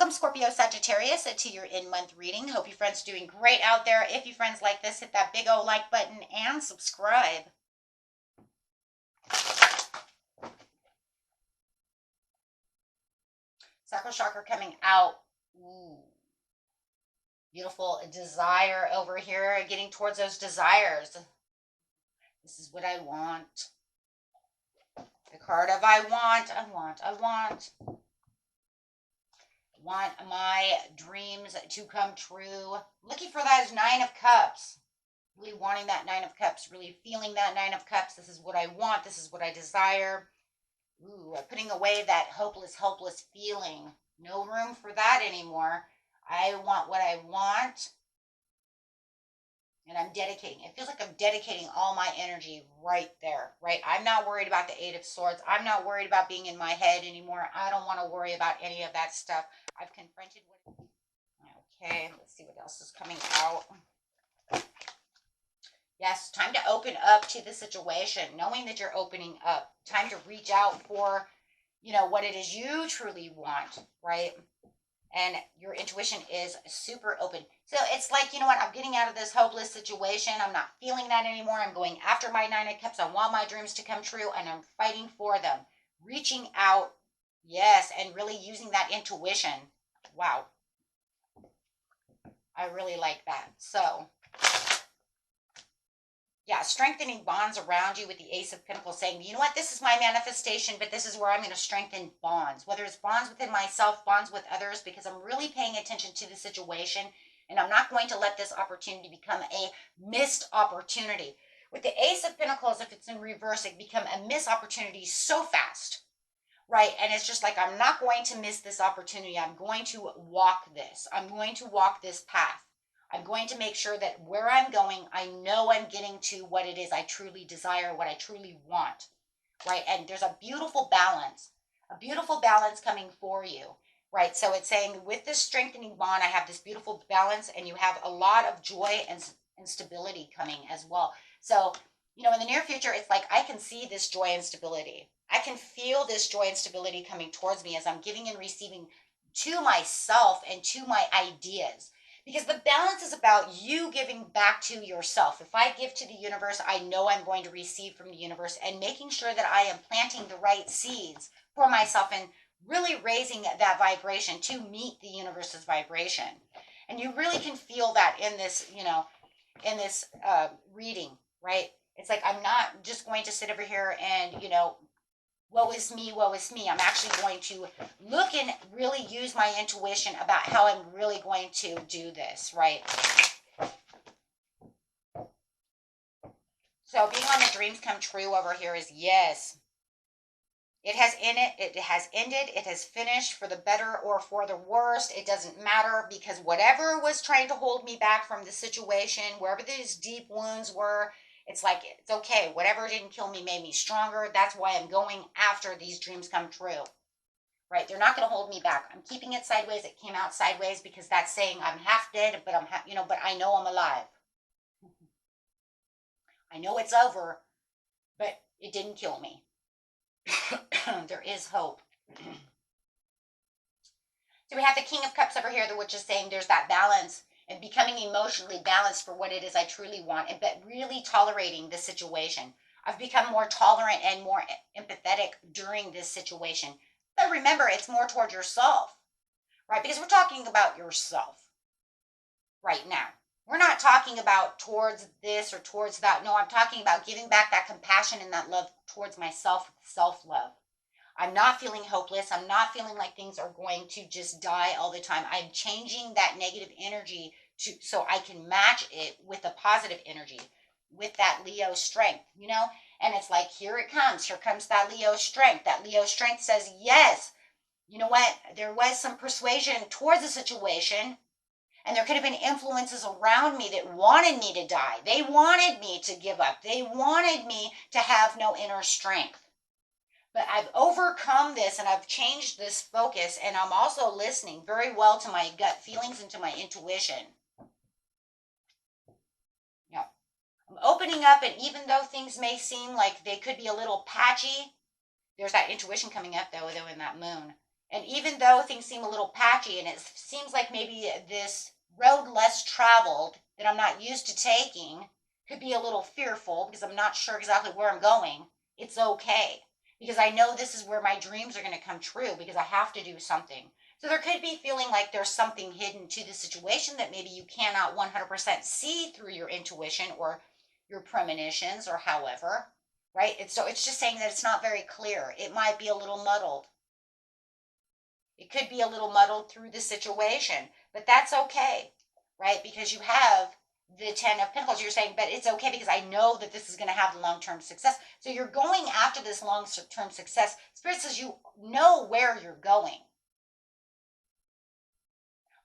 Welcome, Scorpio, Sagittarius, to your in-month reading. Hope you friends are doing great out there. If you friends like this, hit that big old like button and subscribe. Sacral chakra coming out. Ooh. Beautiful desire over here, getting towards those desires. This is what I want. The card of I want my dreams to come true. Looking for those 9 of Cups. Really wanting that 9 of Cups. Really feeling that 9 of Cups. This is what I want. This is what I desire. Ooh, putting away that hopeless, helpless feeling. No room for that anymore. I want what I want. And I'm dedicating. It feels like I'm dedicating all my energy right there, right? I'm not worried about the 8 of Swords. I'm not worried about being in my head anymore. I don't want to worry about any of that stuff. I've confronted what... Okay, let's see what else is coming out. Yes, time to open up to the situation, knowing that you're opening up. Time to reach out for, what it is you truly want, right? And your intuition is super open. So it's like, you know what? I'm getting out of this hopeless situation. I'm not feeling that anymore. I'm going after my 9 of Cups. I want my dreams to come true, and I'm fighting for them. Reaching out, yes, and really using that intuition. Wow. I really like that. So... yeah, strengthening bonds around you with the Ace of Pentacles, saying, you know what, this is my manifestation, but this is where I'm going to strengthen bonds, whether it's bonds within myself, bonds with others, because I'm really paying attention to the situation, and I'm not going to let this opportunity become a missed opportunity. With the Ace of Pentacles, if it's in reverse, it become a missed opportunity so fast, right? And it's just like, I'm not going to miss this opportunity. I'm going to walk this. I'm going to walk this path. I'm going to make sure that where I'm going, I know I'm getting to what it is I truly desire, what I truly want, right? And there's a beautiful balance coming for you, right? So it's saying with this strengthening bond, I have this beautiful balance, and you have a lot of joy and stability coming as well. So, in the near future, it's like I can see this joy and stability. I can feel this joy and stability coming towards me as I'm giving and receiving to myself and to my ideas. Because the balance is about you giving back to yourself. If I give to the universe, I know I'm going to receive from the universe, and making sure that I am planting the right seeds for myself and really raising that vibration to meet the universe's vibration. And you really can feel that in this, in this reading, right? It's like, I'm not just going to sit over here and, woe is me, woe is me. I'm actually going to look and really use my intuition about how I'm really going to do this, right? So being on the dreams come true over here is yes. It has ended, it has finished, for the better or for the worst. It doesn't matter, because whatever was trying to hold me back from the situation, wherever these deep wounds were, it's like, it's okay. Whatever didn't kill me made me stronger. That's why I'm going after these dreams come true, right? They're not going to hold me back. I'm keeping it sideways. It came out sideways because that's saying I'm half dead, but but I know I'm alive. I know it's over, but it didn't kill me. There is hope. So we have the King of Cups over here, which is saying there's that balance and becoming emotionally balanced for what it is I truly want, but really tolerating the situation. I've become more tolerant and more empathetic during this situation. But remember, it's more toward yourself, right? Because we're talking about yourself right now. We're not talking about towards this or towards that. No, I'm talking about giving back that compassion and that love towards myself, self-love. I'm not feeling hopeless. I'm not feeling like things are going to just die all the time. I'm changing that negative energy so I can match it with a positive energy, with that Leo strength, And it's like, here it comes. Here comes that Leo strength. That Leo strength says, yes, you know what? There was some persuasion towards the situation, and there could have been influences around me that wanted me to die. They wanted me to give up. They wanted me to have no inner strength. But I've overcome this, and I've changed this focus, and I'm also listening very well to my gut feelings and to my intuition. Yeah. I'm opening up, and even though things may seem like they could be a little patchy, there's that intuition coming up, though in that moon. And even though things seem a little patchy and it seems like maybe this road less traveled that I'm not used to taking could be a little fearful because I'm not sure exactly where I'm going, it's okay. Because I know this is where my dreams are going to come true because I have to do something. So there could be feeling like there's something hidden to the situation that maybe you cannot 100% see through your intuition or your premonitions or however, right? So it's just saying that it's not very clear. It might be a little muddled. It could be a little muddled through the situation, but that's okay, right? Because you have the 10 of Pentacles. You're saying, but it's okay because I know that this is going to have long-term success. So you're going after this long-term success. Spirit says you know where you're going.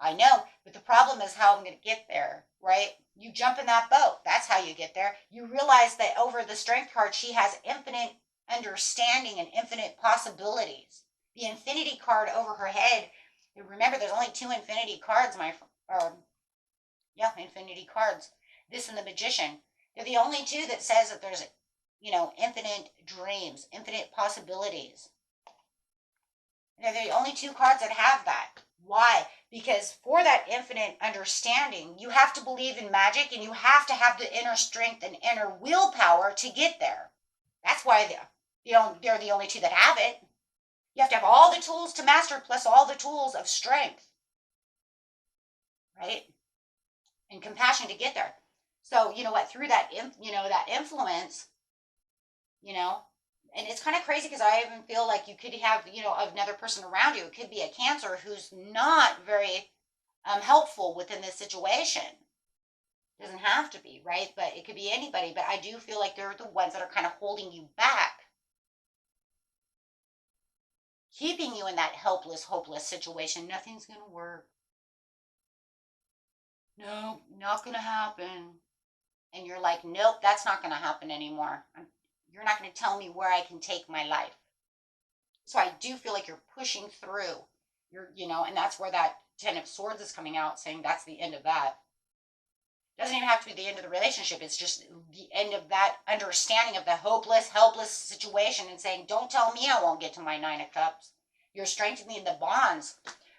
I know, but the problem is how I'm going to get there, right? You jump in that boat. That's how you get there. You realize that over the Strength card, she has infinite understanding and infinite possibilities. The Infinity card over her head. Remember, there's only 2 Infinity cards, Infinity cards. This and the Magician. They're the only 2 that says that there's, infinite dreams, infinite possibilities. They're the only 2 cards that have that. Why? Because for that infinite understanding, you have to believe in magic and you have to have the inner strength and inner willpower to get there. That's why they're the only 2 that have it. You have to have all the tools to master plus all the tools of strength, right? And compassion to get there. So, you know what, through that, that influence, and it's kind of crazy because I even feel like you could have, another person around you. It could be a Cancer who's not very helpful within this situation. It doesn't have to be, right? But it could be anybody. But I do feel like they're the ones that are kind of holding you back, keeping you in that helpless, hopeless situation. Nothing's going to work. No, not going to happen. And you're like, nope, that's not going to happen anymore. You're not going to tell me where I can take my life. So I do feel like you're pushing through. And that's where that 10 of Swords is coming out, saying that's the end of that. It doesn't even have to be the end of the relationship. It's just the end of that understanding of the hopeless, helpless situation and saying, don't tell me I won't get to my 9 of Cups. You're strengthening the bonds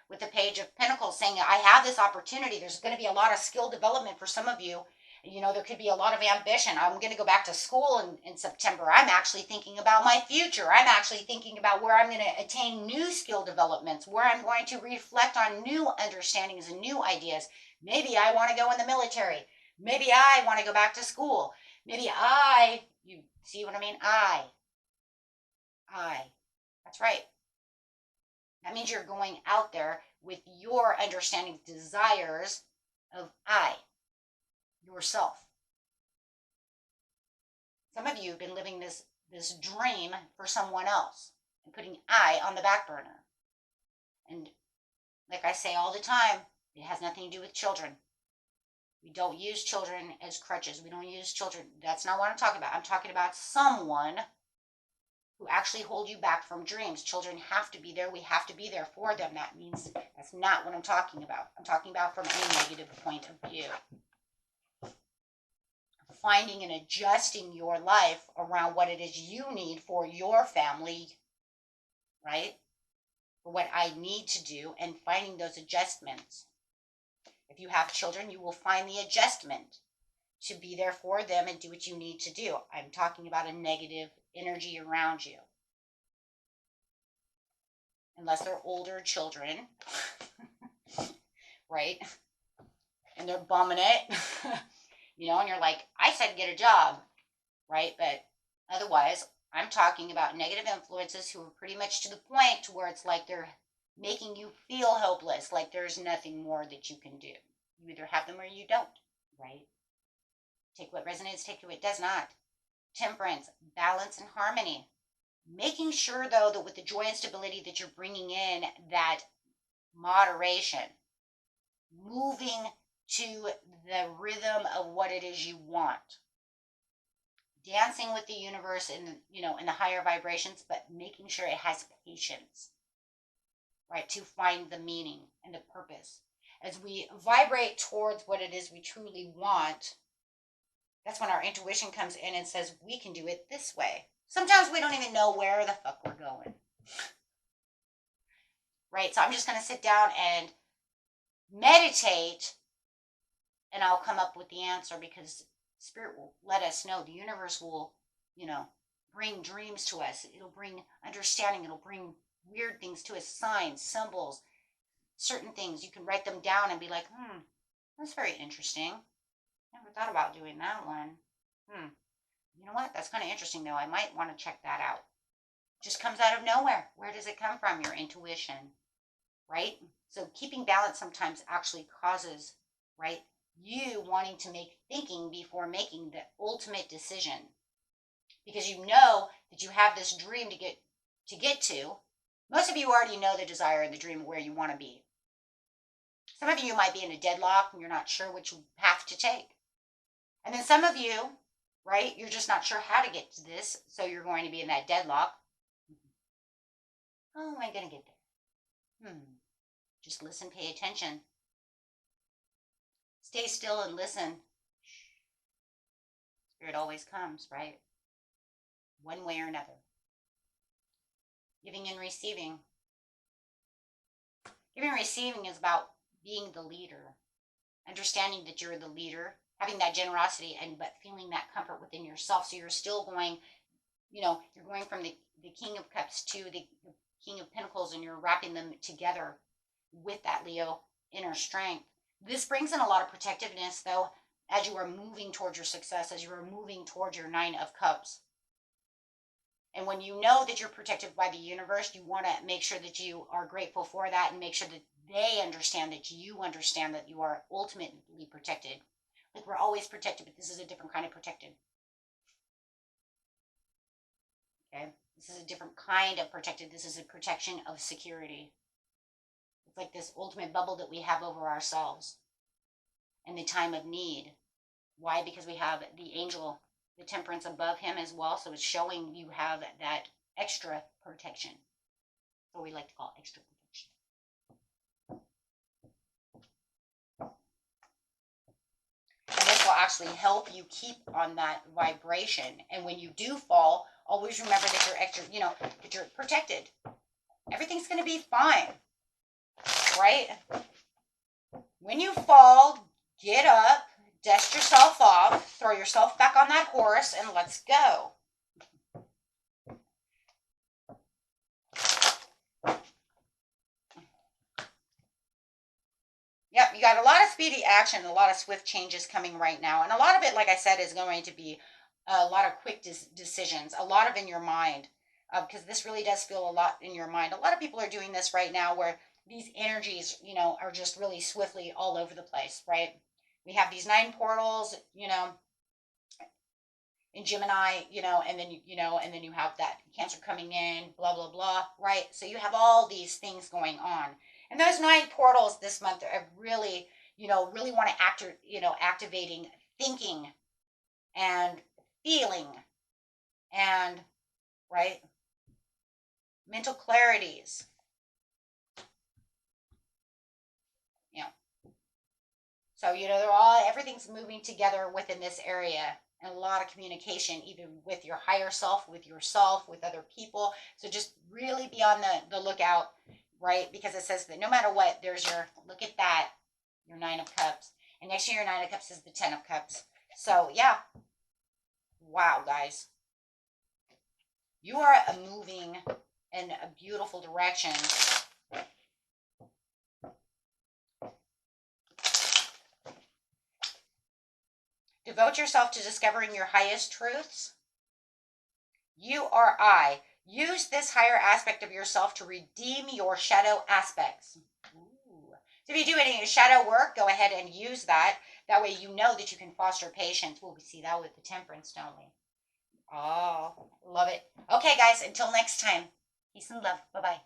with the Page of Pentacles, saying, I have this opportunity. There's going to be a lot of skill development for some of you. There could be a lot of ambition. I'm going to go back to school in September. I'm actually thinking about my future. I'm actually thinking about where I'm going to attain new skill developments, where I'm going to reflect on new understandings and new ideas. Maybe I want to go in the military. Maybe I want to go back to school. Maybe you see what I mean? That's right. That means you're going out there with your understanding desires of yourself. Some of you have been living this dream for someone else and putting I on the back burner. And like I say all the time, it has nothing to do with children. We don't use children as crutches. We don't use children. That's not what I'm talking about. I'm talking about someone who actually hold you back from dreams. Children have to be there. We have to be there for them. That's not what I'm talking about. I'm talking about from a negative point of view. Finding and adjusting your life around what it is you need for your family, right? For what I need to do and finding those adjustments. If you have children, you will find the adjustment to be there for them and do what you need to do. I'm talking about a negative energy around you. Unless they're older children, right? And they're bumming it. And you're like, I said get a job, right? But otherwise, I'm talking about negative influences who are pretty much to the point to where it's like they're making you feel helpless, like there's nothing more that you can do. You either have them or you don't, right? Take what resonates, take what does not. Temperance, balance, and harmony. Making sure, though, that with the joy and stability that you're bringing in, that moderation, moving to the rhythm of what it is you want. Dancing with the universe in the higher vibrations, but making sure it has patience, right? To find the meaning and the purpose. As we vibrate towards what it is we truly want, that's when our intuition comes in and says, we can do it this way. Sometimes we don't even know where the fuck we're going. right? So I'm just going to sit down and meditate, and I'll come up with the answer, because Spirit will let us know. The universe will, bring dreams to us. It'll bring understanding. It'll bring weird things to us, signs, symbols, certain things. You can write them down and be like, that's very interesting. Never thought about doing that one. You know what? That's kind of interesting, though. I might want to check that out. Just comes out of nowhere. Where does it come from? Your intuition, right? So keeping balance sometimes actually causes, right, you wanting to make thinking before making the ultimate decision, because you know that you have this dream to get to. Most of you already know the desire and the dream of where you want to be. Some of you might be in a deadlock and you're not sure which path to take. And then some of you, right, you're just not sure how to get to this, so you're going to be in that deadlock. How am I going to get there? Just listen, pay attention. Stay still and listen. Spirit always comes, right? One way or another. Giving and receiving. Giving and receiving is about being the leader. Understanding that you're the leader. Having that generosity, but feeling that comfort within yourself. So you're still going, you're going from the King of Cups to the King of Pentacles, and you're wrapping them together with that Leo inner strength. This brings in a lot of protectiveness, though, as you are moving towards your success, as you are moving towards your 9 of Cups. And when you know that you're protected by the universe, you want to make sure that you are grateful for that, and make sure that they understand that you understand that you are ultimately protected. Like, we're always protected, but this is a different kind of protected. Okay? This is a different kind of protected. This is a protection of security. It's like this ultimate bubble that we have over ourselves in the time of need. Why? Because we have the angel, the temperance above him as well. So it's showing you have that extra protection. That's what we like to call extra protection. And this will actually help you keep on that vibration. And when you do fall, always remember that you're extra, that you're protected. Everything's going to be fine. Right? When you fall, get up, dust yourself off, throw yourself back on that horse, and let's go. Yep, you got a lot of speedy action, a lot of swift changes coming right now. And a lot of it, like I said, is going to be a lot of quick decisions, a lot of in your mind, because this really does feel a lot in your mind. A lot of people are doing this right now where these energies, are just really swiftly all over the place, right? We have these 9 portals, in Gemini, and then, and then you have that Cancer coming in, blah, blah, blah, right? So you have all these things going on. And those 9 portals this month are really, really want to activating thinking and feeling and, right, mental clarities. So, everything's moving together within this area, and a lot of communication, even with your higher self, with yourself, with other people. So just really be on the lookout, right? Because it says that no matter what, there's look at that, your 9 of Cups. And next to your 9 of Cups is the 10 of Cups. So, yeah. Wow, guys. You are moving in a beautiful direction. Devote yourself to discovering your highest truths. You are I. Use this higher aspect of yourself to redeem your shadow aspects. Ooh. So if you do any shadow work, go ahead and use that. That way you know that you can foster patience. Well, we see that with the temperance, don't we? Oh, love it. Okay, guys, until next time. Peace and love. Bye-bye.